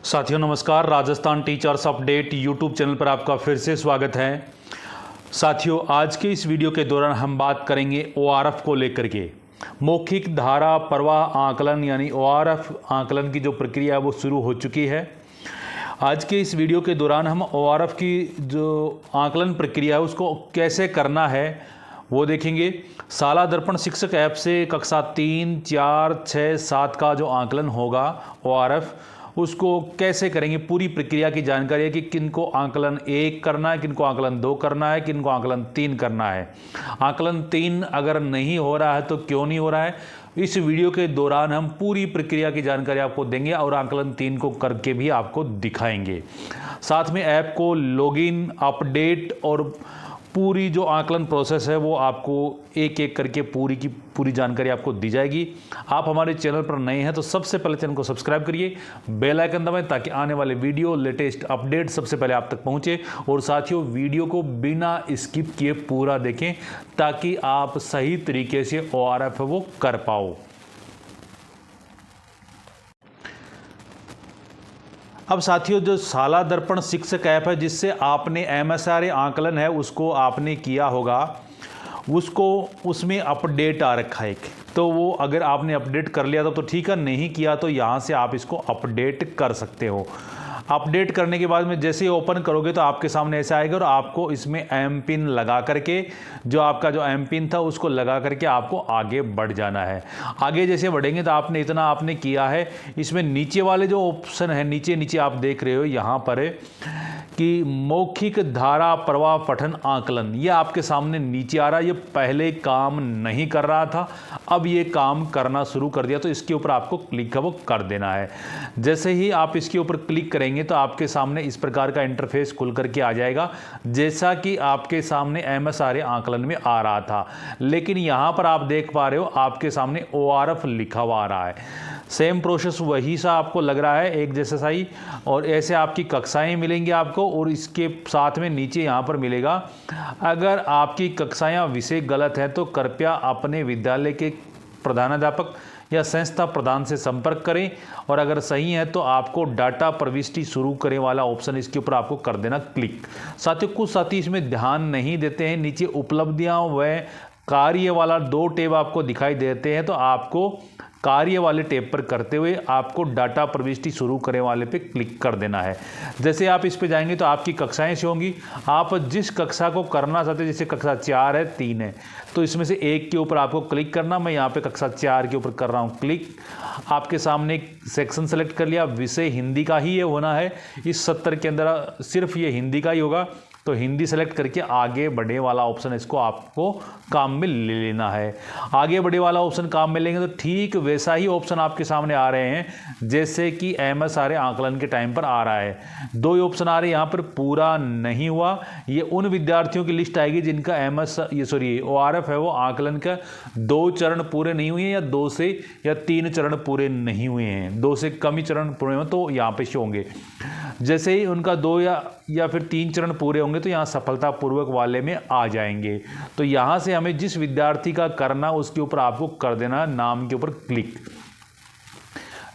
साथियों नमस्कार। Rajasthan teachers update YouTube channel पर आपका फिर से स्वागत है। साथियों आज के इस वीडियो के दौरान हम बात करेंगे ओआरएफ को लेकर के। मौखिक धारा प्रवाह आकलन यानी ओआरएफ आकलन की जो प्रक्रिया है वो शुरू हो चुकी है। आज के इस वीडियो के दौरान हम ओआरएफ की जो आकलन प्रक्रिया है उसको कैसे करना है वो देखेंगे। साला दर्पण शिक्षक ऐप से कक्षा 3, 4, 6, 7 का जो आकलन होगा ओआरएफ उसको कैसे करेंगे, पूरी प्रक्रिया की जानकारी है कि किनको आकलन 1 करना है, किनको आकलन 2 करना है, किनको आकलन 3 करना है। आकलन 3 अगर नहीं हो रहा है तो क्यों नहीं हो रहा है, इस वीडियो के दौरान हम पूरी प्रक्रिया की जानकारी आपको देंगे और आकलन 3 को करके भी आपको दिखाएंगे। साथ में ऐप को लॉगिन, अपडेट और पूरी जो आकलन प्रोसेस है वो आपको एक एक करके पूरी की पूरी जानकारी आपको दी जाएगी। आप हमारे चैनल पर नए हैं तो सबसे पहले चैनल को सब्सक्राइब करिए, बेल आइकन दबाएं ताकि आने वाले वीडियो लेटेस्ट अपडेट सबसे पहले आप तक पहुंचे। और साथियों वीडियो को बिना स्किप किए पूरा देखें ताकि आप सही तरीके से ओआरएफ है वो कर पाओ। अब साथियों जो साला दर्पण शिक्षक ऐप है जिससे आपने एमएसआर आकलन है उसको आपने किया होगा, उसको उसमें अपडेट आ रखा है एक, तो वो अगर आपने अपडेट कर लिया तो ठीक है, नहीं किया तो यहाँ से आप इसको अपडेट कर सकते हो। अपडेट करने के बाद में जैसे ही ओपन करोगे तो आपके सामने ऐसा आएगा और आपको इसमें एम पिन लगा करके जो आपका जो एम पिन था उसको लगा करके आपको आगे बढ़ जाना है। आगे जैसे बढ़ेंगे तो आपने किया है। इसमें नीचे वाले जो ऑप्शन है नीचे नीचे आप देख रहे हो यहाँ पर कि मौखिक धारा प्रवाह पठन आकलन, ये आपके सामने नीचे आ रहा है। ये पहले काम नहीं कर रहा था, अब ये काम करना शुरू कर दिया, तो इसके ऊपर आपको क्लिक वो कर देना है। जैसे ही आप इसके ऊपर क्लिक करेंगे तो आपके सामने इस प्रकार का इंटरफेस खुल करके आ जाएगा, जैसा कि आपके सामने एमएसआर आकलन में आ रहा था। लेकिन यहाँ पर आप देख पा रहे हो आपके सामने ओआरएफ लिखा हुआ आ रहा है। सेम प्रोसेस वही सा आपको लग रहा है, एक जैसा सा ही, और ऐसे आपकी कक्षाएं मिलेंगी आपको। और इसके साथ में नीचे यहाँ पर मिलेगा, अगर आपकी कक्षाएं या विषय गलत है तो कृपया अपने विद्यालय के प्रधानाध्यापक या संस्था प्रधान से संपर्क करें, और अगर सही है तो आपको डाटा प्रविष्टि शुरू करें वाला ऑप्शन इसके ऊपर आपको कर देना क्लिक। साथियों कुछ साथी इसमें ध्यान नहीं देते हैं, नीचे उपलब्धियां व कार्य वाला 2 टैब आपको दिखाई देते हैं, तो आपको कार्य वाले टैब पर करते हुए आपको डाटा प्रविष्टि शुरू करें वाले पे क्लिक कर देना है। जैसे आप इस पे जाएंगे तो आपकी कक्षाएं से होंगी। आप जिस कक्षा को करना चाहते हैं, जैसे कक्षा 4 है, 3 है, तो इसमें से एक के ऊपर आपको क्लिक करना। मैं यहाँ पे कक्षा 4 के ऊपर कर रहा हूँ क्लिक। आपके सामने एक सेक्शन सेलेक्ट कर लिया, विषय हिंदी का ही ये होना है। इस सत्र के अंदर सिर्फ ये हिंदी का ही होगा, तो हिंदी सेलेक्ट करके आगे बढ़े वाला ऑप्शन इसको आपको काम में ले लेना है। आगे बढ़े वाला ऑप्शन काम में लेंगे तो ठीक वैसा ही ऑप्शन आपके सामने आ रहे हैं जैसे कि एमएसआर आकलन के टाइम पर आ रहा है। 2 ऑप्शन आ रहे हैं यहाँ पर, पूरा नहीं हुआ, ये उन विद्यार्थियों की लिस्ट आएगी जिनका ओआरएफ है वो आकलन का 2 चरण पूरे नहीं हुए हैं, या 2 से या 3 चरण पूरे नहीं हुए हैं, 2 से कम ही चरण पूरे हुए तो यहाँ पे शो होंगे। जैसे ही उनका 2 या फिर 3 चरण पूरे होंगे तो यहाँ सफलतापूर्वक वाले में आ जाएंगे। तो यहाँ से हमें जिस विद्यार्थी का करना उसके ऊपर आपको कर देना नाम के ऊपर क्लिक।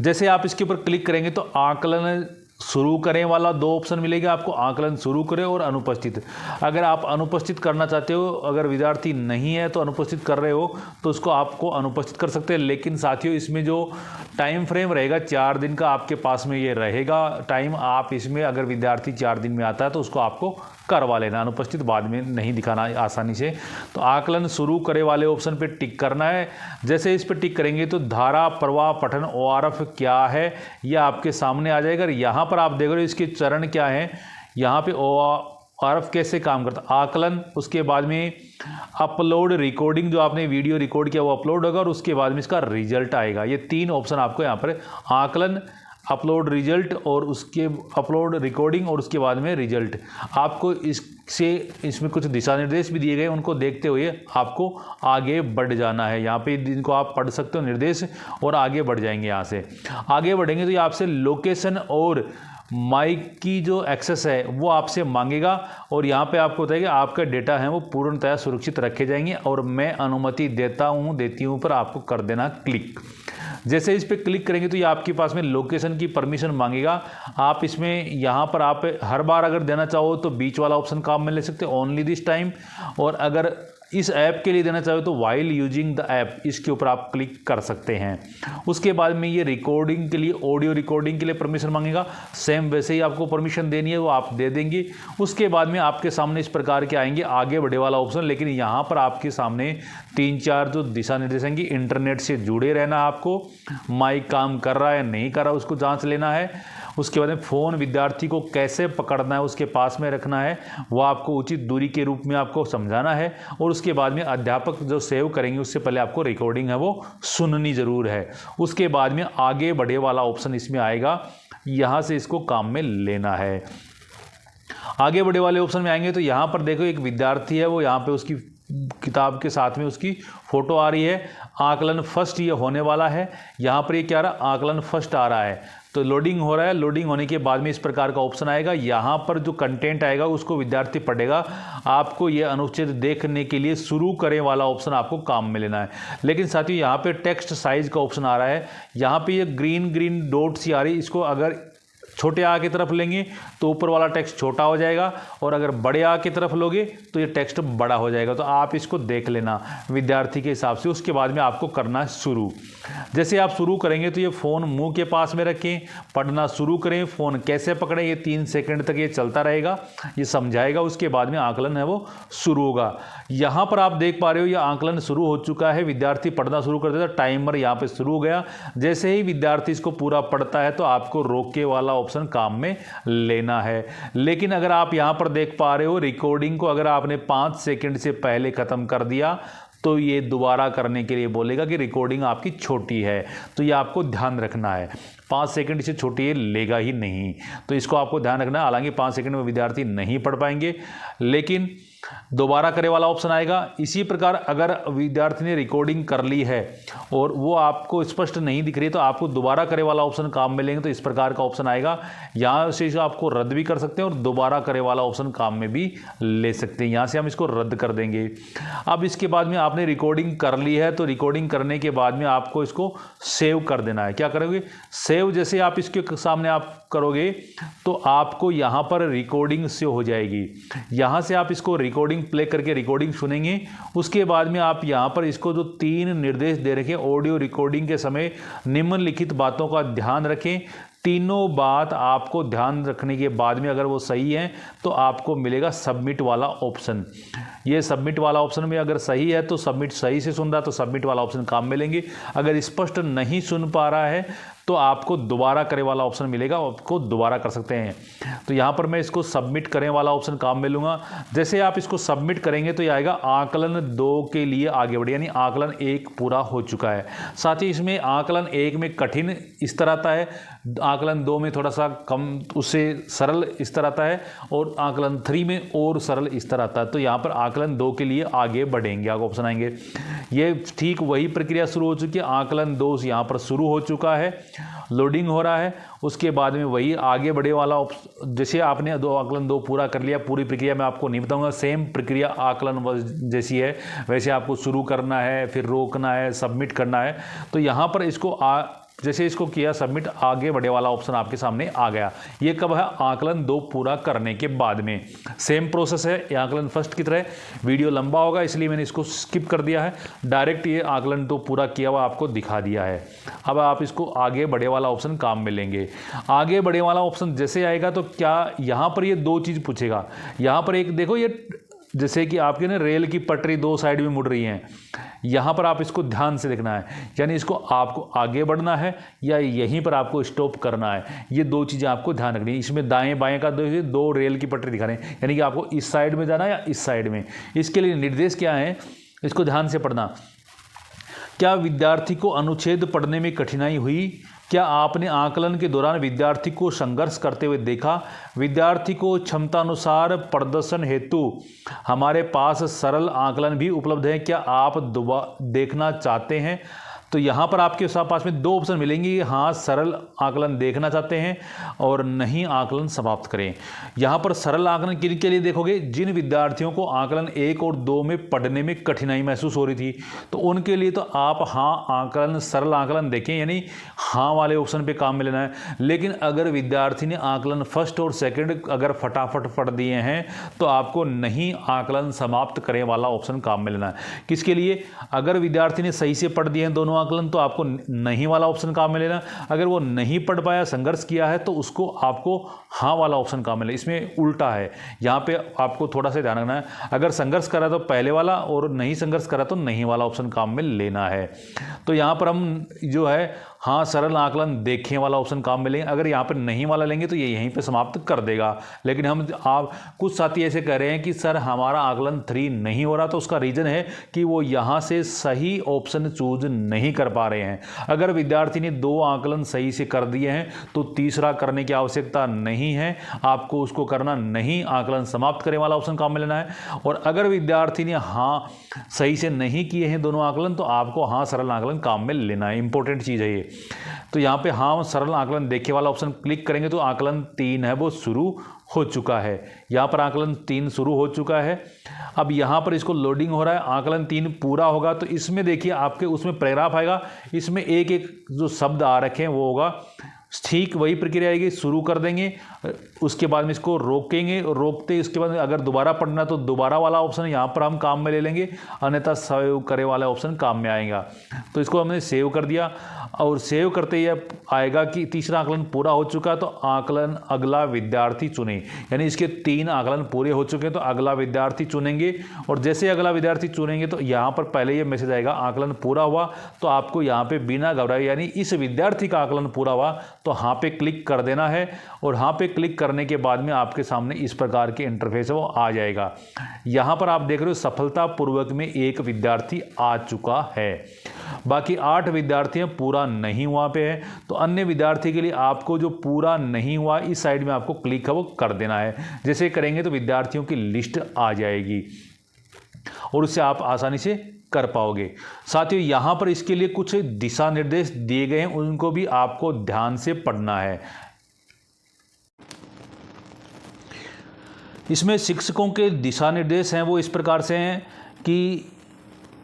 जैसे आप इसके ऊपर क्लिक करेंगे तो आकलन शुरू करें वाला 2 ऑप्शन मिलेगा आपको, आकलन शुरू करें और अनुपस्थित। अगर आप अनुपस्थित करना चाहते हो, अगर विद्यार्थी नहीं है तो अनुपस्थित कर रहे हो तो उसको आपको अनुपस्थित कर सकते हैं। लेकिन साथियों इसमें जो टाइम फ्रेम रहेगा 4 दिन का आपके पास में ये रहेगा टाइम। आप इसमें अगर विद्यार्थी 4 दिन में आता है तो उसको आपको करवा लेना, अनुपस्थित बाद में नहीं दिखाना आसानी से। तो आकलन शुरू करे वाले ऑप्शन पे टिक करना है। जैसे इस पे टिक करेंगे तो धारा प्रवाह पठन ओआरएफ क्या है यह आपके सामने आ जाएगा। यहाँ पर आप देख रहे हो इसके चरण क्या है, यहाँ पे ओआरएफ कैसे काम करता है, आकलन, उसके बाद में अपलोड रिकॉर्डिंग, जो आपने वीडियो रिकॉर्ड किया वो अपलोड होगा, और उसके बाद में इसका रिजल्ट आएगा। ये 3 ऑप्शन आपको यहाँ पर, आकलन, अपलोड रिजल्ट और उसके अपलोड रिकॉर्डिंग और उसके बाद में रिजल्ट। आपको इसमें कुछ दिशा निर्देश भी दिए गए, उनको देखते हुए आपको आगे बढ़ जाना है। यहाँ पे जिनको आप पढ़ सकते हो निर्देश, और आगे बढ़ जाएंगे। यहाँ से आगे बढ़ेंगे तो ये आपसे लोकेशन और माइक की जो एक्सेस है वो आपसे मांगेगा, और यहाँ पे आपको बताएगा आपका डेटा है वो पूर्णतः सुरक्षित रखे जाएंगे, और मैं अनुमति देता हूँ देती हूँ पर आपको कर देना क्लिक। जैसे इस पर क्लिक करेंगे तो ये आपके पास में लोकेशन की परमिशन मांगेगा। आप इसमें यहाँ पर आप हर बार अगर देना चाहो तो बीच वाला ऑप्शन काम में ले सकते हो, ओनली दिस टाइम। और अगर इस ऐप के लिए देना चाहो तो वाइल यूजिंग द ऐप, इसके ऊपर आप क्लिक कर सकते हैं। उसके बाद में ये रिकॉर्डिंग के लिए, ऑडियो रिकॉर्डिंग के लिए परमिशन मांगेगा। सेम वैसे ही आपको परमिशन देनी है वो आप दे देंगे। उसके बाद में आपके सामने इस प्रकार के आएंगे आगे बढ़े वाला ऑप्शन, लेकिन यहाँ पर आपके सामने 3-4 जो दिशा निर्देश हैं कि इंटरनेट से जुड़े रहना, आपको माइक काम कर रहा है नहीं कर रहा उसको जाँच लेना है। उसके बाद में फ़ोन विद्यार्थी को कैसे पकड़ना है, उसके पास में रखना है, वो आपको उचित दूरी के रूप में आपको समझाना है। और उसके बाद में अध्यापक जो सेव करेंगे उससे पहले आपको रिकॉर्डिंग है वो सुननी ज़रूर है। उसके बाद में आगे बढ़े वाला ऑप्शन इसमें आएगा, यहाँ से इसको काम में लेना है। आगे बढ़े वाले ऑप्शन में आएंगे तो यहाँ पर देखो एक विद्यार्थी है, वो यहाँ पे उसकी किताब के साथ में उसकी फ़ोटो आ रही है। आकलन फर्स्ट ये होने वाला है, यहाँ पर ये क्या आ रहा है, आकलन फर्स्ट आ रहा है। तो लोडिंग हो रहा है, लोडिंग होने के बाद में इस प्रकार का ऑप्शन आएगा। यहाँ पर जो कंटेंट आएगा उसको विद्यार्थी पढ़ेगा। आपको ये अनुच्छेद देखने के लिए शुरू करें वाला ऑप्शन आपको काम में लेना है। लेकिन साथियों यहाँ पे टेक्स्ट साइज का ऑप्शन आ रहा है, यहाँ पे ये ग्रीन डॉट सी आ रही है, इसको अगर छोटे आ की तरफ लेंगे तो ऊपर वाला टेक्स्ट छोटा हो जाएगा, और अगर बड़े आ की तरफ लोगे तो ये टेक्स्ट बड़ा हो जाएगा। तो आप इसको देख लेना विद्यार्थी के हिसाब से। उसके बाद में आपको करना शुरू। जैसे आप शुरू करेंगे तो ये फ़ोन मुंह के पास में रखें, पढ़ना शुरू करें। फ़ोन कैसे पकड़ें ये 3 सेकंड तक ये चलता रहेगा, ये समझाएगा। उसके बाद में आकलन है वो शुरू होगा। यहाँ पर आप देख पा रहे हो ये आकलन शुरू हो चुका है, विद्यार्थी पढ़ना शुरू कर देता, टाइमर यहाँ पे शुरू हो गया। जैसे ही विद्यार्थी इसको पूरा पढ़ता है तो आपको रोके वाला ऑप्शन काम में लेना है। लेकिन अगर आप यहाँ पर देख पा रहे हो रिकॉर्डिंग को अगर आपने 5 सेकंड से पहले ख़त्म कर दिया तो ये दोबारा करने के लिए बोलेगा कि रिकॉर्डिंग आपकी छोटी है। तो ये आपको ध्यान रखना है, 5 सेकंड से छोटी ये लेगा ही नहीं। तो इसको आपको ध्यान रखना है। हालांकि 5 सेकंड में विद्यार्थी नहीं पढ़ पाएंगे, लेकिन दोबारा करे वाला ऑप्शन आएगा। इसी प्रकार अगर विद्यार्थी ने रिकॉर्डिंग कर ली है और वो आपको स्पष्ट नहीं दिख रही तो आपको दोबारा करे वाला ऑप्शन काम में लेंगे तो इस प्रकार का ऑप्शन आएगा। यहाँ से आपको रद्द भी कर सकते हैं और दोबारा करे वाला ऑप्शन काम में भी ले सकते हैं। यहाँ से हम इसको रद्द कर देंगे। अब इसके बाद में आपने रिकॉर्डिंग कर ली है तो रिकॉर्डिंग करने के बाद में आपको इसको सेव कर देना है। क्या करोगे, सेव जैसे आप इसके सामने आप करोगे तो आपको यहाँ पर रिकॉर्डिंग सेव हो जाएगी। यहाँ से आप इसको रिकॉर्डिंग प्ले करके रिकॉर्डिंग सुनेंगे। उसके बाद में आप यहाँ पर इसको जो 3 निर्देश दे रखे ऑडियो रिकॉर्डिंग के समय निम्नलिखित बातों का ध्यान रखें। तीनों बात आपको ध्यान रखने के बाद में अगर वो सही है तो आपको मिलेगा सबमिट वाला ऑप्शन। ये सबमिट वाला ऑप्शन में अगर सही है तो सबमिट, सही से सुन रहा तो सबमिट वाला ऑप्शन काम में लेंगे। अगर स्पष्ट नहीं सुन पा रहा है तो आपको दोबारा करे वाला ऑप्शन मिलेगा, आपको दोबारा कर सकते हैं। तो यहाँ पर मैं इसको सबमिट करें वाला ऑप्शन काम में लूँगा। जैसे आप इसको सबमिट करेंगे तो ये आएगा आकलन 2 के लिए आगे बढ़े, यानी आकलन 1 पूरा हो चुका है। साथ ही इसमें आकलन 1 में कठिन इस तरह आता है, आकलन 2 में थोड़ा सा कम उससे सरल इस तरह आता है, और आकलन 3 में और सरल इस तरह आता है। तो यहाँ पर आकलन 2 के लिए आगे बढ़ेंगे, आगे ऑप्शन आएंगे। ये ठीक वही प्रक्रिया शुरू हो चुकी है। आकलन 2 यहाँ पर शुरू हो चुका है, लोडिंग हो रहा है। उसके बाद में वही आगे बढ़े वाला ऑप्शन, जैसे आपने आकलन 2 पूरा कर लिया, पूरी प्रक्रिया मैं आपको नहीं बताऊंगा, सेम प्रक्रिया आकलन 1 जैसी है वैसे आपको शुरू करना है, फिर रोकना है, सबमिट करना है। तो यहाँ पर इसको जैसे इसको किया सबमिट, आगे बढ़े वाला ऑप्शन आपके सामने आ गया। ये कब है, आकलन 2 पूरा करने के बाद में। सेम प्रोसेस है आकलन फर्स्ट की तरह। वीडियो लंबा होगा इसलिए मैंने इसको स्किप कर दिया है, डायरेक्ट ये आकलन 2 पूरा किया हुआ आपको दिखा दिया है। अब आप इसको आगे बढ़े वाला ऑप्शन काम में लेंगे। आगे बढ़े वाला ऑप्शन जैसे आएगा तो क्या यहाँ पर ये 2 चीज़ पूछेगा। यहाँ पर एक देखो, ये जैसे कि आपके ना रेल की पटरी 2 साइड में मुड़ रही हैं, यहाँ पर आप इसको ध्यान से देखना है, यानी इसको आपको आगे बढ़ना है या यहीं पर आपको स्टॉप करना है। ये 2 चीज़ें आपको ध्यान रखनी है। इसमें दाएं बाएं का 2 रेल की पटरी दिखा रहे हैं, यानी कि आपको इस साइड में जाना है या इस साइड में। इसके लिए निर्देश क्या है, इसको ध्यान से पढ़ना। क्या विद्यार्थी को अनुच्छेद पढ़ने में कठिनाई हुई? क्या आपने आकलन के दौरान विद्यार्थी को संघर्ष करते हुए देखा? विद्यार्थी को क्षमतानुसार प्रदर्शन हेतु हमारे पास सरल आकलन भी उपलब्ध है, क्या आप देखना चाहते हैं? तो तो यहाँ पर आपके पास में दो ऑप्शन मिलेंगे, हाँ सरल आकलन देखना चाहते हैं और नहीं आकलन समाप्त करें। यहाँ पर सरल आकलन के लिए देखोगे, जिन विद्यार्थियों को आकलन 1 और 2 में पढ़ने में कठिनाई महसूस हो रही थी तो उनके लिए तो आप हाँ आकलन सरल आकलन देखें, यानी हाँ वाले ऑप्शन पे काम में लेना है। लेकिन अगर विद्यार्थी ने आकलन फर्स्ट और सेकंड अगर फटाफट पढ़ दिए हैं तो आपको नहीं आकलन समाप्त करें वाला ऑप्शन काम में लेना है। किसके लिए? अगर विद्यार्थी ने सही से पढ़ दिए हैं दोनों आकलन तो आपको नहीं वाला ऑप्शन काम में लेना। अगर वो नहीं पढ़ पाया, संघर्ष किया है, तो उसको आपको हाँ वाला ऑप्शन काम में लेना। इसमें उल्टा है, यहाँ पे आपको थोड़ा सा ध्यान रखना है। अगर संघर्ष करा तो पहले वाला और नहीं संघर्ष करा तो नहीं वाला ऑप्शन काम में लेना है। तो यहाँ पर हम जो है हाँ सरल आकलन देखें वाला ऑप्शन काम में लेंगे। अगर यहाँ पर नहीं वाला लेंगे तो ये यहीं पे समाप्त कर देगा। लेकिन आप कुछ साथी ऐसे कह रहे हैं कि सर हमारा आकलन 3 नहीं हो रहा, तो उसका रीज़न है कि वो यहाँ से सही ऑप्शन चूज नहीं कर पा रहे हैं। अगर विद्यार्थी ने 2 आकलन सही से कर दिए हैं तो तीसरा करने की आवश्यकता नहीं है, आपको उसको करना नहीं आकलन समाप्त करें वाला ऑप्शन काम में लेना है। और अगर विद्यार्थी ने हाँ सही से नहीं किए हैं दोनों आकलन तो आपको हाँ सरल आकलन काम में लेना है। इंपॉर्टेंट चीज़ है ये। तो यहाँ पे हाँ सरल आकलन देखे वाला ऑप्शन क्लिक करेंगे तो आकलन 3 है वो शुरू हो चुका है। यहाँ पर आकलन 3 शुरू हो चुका है। अब यहाँ पर इसको लोडिंग हो रहा है, आकलन 3 पूरा होगा तो इसमें देखिए आपके उसमें पैराग्राफ आएगा, इसमें एक एक जो शब्द आ रखे हैं वो होगा। ठीक वही प्रक्रिया आएगी, शुरू कर देंगे, उसके बाद में इसको रोकेंगे, रोकते इसके बाद अगर दोबारा पढ़ना तो दोबारा वाला ऑप्शन यहाँ पर हम काम में ले लेंगे, अन्यथा सेव करे वाला ऑप्शन काम में आएगा। तो इसको हमने सेव कर दिया और सेव करते ही आएगा कि तीसरा आकलन पूरा हो चुका है तो आकलन अगला विद्यार्थी चुनें, यानी इसके 3 आकलन पूरे हो चुके हैं तो अगला विद्यार्थी चुनेंगे। और जैसे अगला विद्यार्थी चुनेंगे तो यहाँ पर पहले ये मैसेज आएगा आकलन पूरा हुआ, तो आपको यहाँ पे बिना घबराए यानी इस विद्यार्थी का आकलन पूरा हुआ तो हाँ पे क्लिक कर देना है। और हाँ पे क्लिक करने के बाद में आपके सामने इस प्रकार के इंटरफेस वो आ जाएगा। यहाँ पर आप देख रहे हो सफलतापूर्वक में 1 विद्यार्थी आ चुका है, बाकी 8 विद्यार्थी पूरा नहीं हुआ पे है। तो अन्य विद्यार्थी के लिए आपको जो पूरा नहीं हुआ इस साइड में आपको क्लिक है वो कर देना है। जैसे करेंगे तो विद्यार्थियों की लिस्ट आ जाएगी और उससे आप आसानी से कर पाओगे। साथियों यहाँ पर इसके लिए कुछ दिशा निर्देश दिए गए हैं, उनको भी आपको ध्यान से पढ़ना है। इसमें शिक्षकों के दिशा निर्देश हैं वो इस प्रकार से हैं कि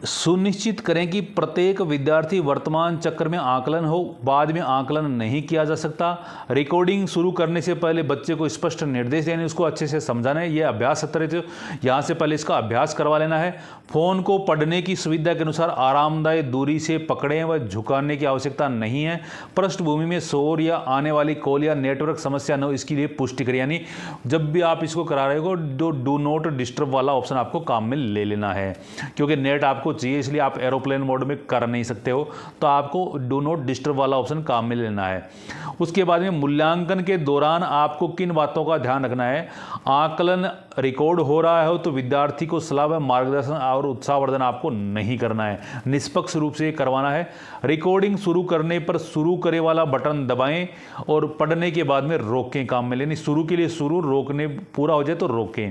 सुनिश्चित करें कि प्रत्येक विद्यार्थी वर्तमान चक्र में आकलन हो, बाद में आकलन नहीं किया जा सकता। रिकॉर्डिंग शुरू करने से पहले बच्चे को स्पष्ट निर्देश देने, उसको अच्छे से समझाना है। ये अभ्यास सत्र है, यहाँ से पहले इसका अभ्यास करवा लेना है। फ़ोन को पढ़ने की सुविधा के अनुसार आरामदायक दूरी से पकड़ें व झुकाने की आवश्यकता नहीं है। पृष्ठभूमि में शोर या आने वाली कॉल या नेटवर्क समस्या न हो इसके लिए पुष्टि करें, यानी जब भी आप इसको करा रहे हो डू नॉट डिस्टर्ब वाला ऑप्शन आपको काम में ले लेना है, क्योंकि नेट आपको चाहिए इसलिए आप एरोप्लेन मोड में कर नहीं सकते हो, तो आपको डू नॉट डिस्टर्ब वाला ऑप्शन काम में लेना है। उसके बाद में मूल्यांकन के दौरान आपको किन बातों का ध्यान रखना है? आकलन रिकॉर्ड हो रहा हो तो विद्यार्थी को सलाह व मार्गदर्शन और उत्साहवर्धन आपको नहीं करना है, निष्पक्ष रूप से करवाना है। रिकॉर्डिंग शुरू करने पर शुरू करे वाला बटन दबाएं और पढ़ने के बाद में रोकें काम में लेनी। शुरू के लिए शुरू, रोकने पूरा हो जाए तो रोकें।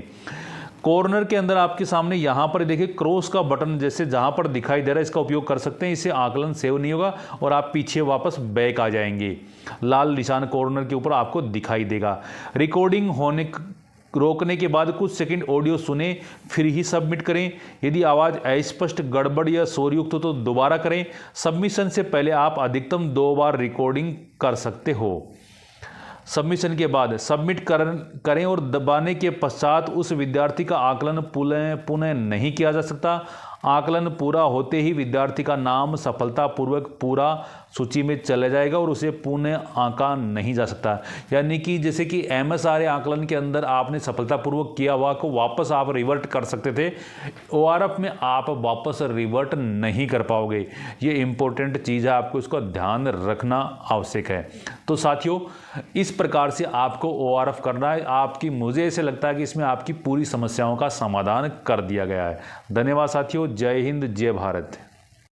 कॉर्नर के अंदर आपके सामने यहाँ पर देखिए क्रॉस का बटन जैसे जहाँ पर दिखाई दे रहा है, इसका उपयोग कर सकते हैं। इससे आकलन सेव नहीं होगा और आप पीछे वापस बैक आ जाएंगे। लाल निशान कॉर्नर के ऊपर आपको दिखाई देगा। रिकॉर्डिंग होने रोकने के बाद कुछ सेकंड ऑडियो सुने फिर ही सबमिट करें। यदि आवाज़ अस्पष्ट, गड़बड़ या शोरयुक्त हो तो दोबारा करें। सबमिशन से पहले आप अधिकतम 2 बार रिकॉर्डिंग कर सकते हो। सबमिशन के बाद सबमिट करें और दबाने के पश्चात उस विद्यार्थी का आकलन पुनः नहीं किया जा सकता। आकलन पूरा होते ही विद्यार्थी का नाम सफलतापूर्वक पूरा सूची में चला जाएगा और उसे पुनः आंका नहीं जा सकता। यानी कि जैसे कि MSRA आकलन के अंदर आपने सफलतापूर्वक किया हुआ को वापस आप रिवर्ट कर सकते थे, ORF में आप वापस रिवर्ट नहीं कर पाओगे। ये इंपॉर्टेंट चीज़ है, आपको इसका ध्यान रखना आवश्यक है। तो साथियों इस प्रकार से आपको ORF करना है। आपकी मुझे ऐसे लगता है कि इसमें आपकी पूरी समस्याओं का समाधान कर दिया गया है। धन्यवाद साथियों। जय हिंद, जय भारत।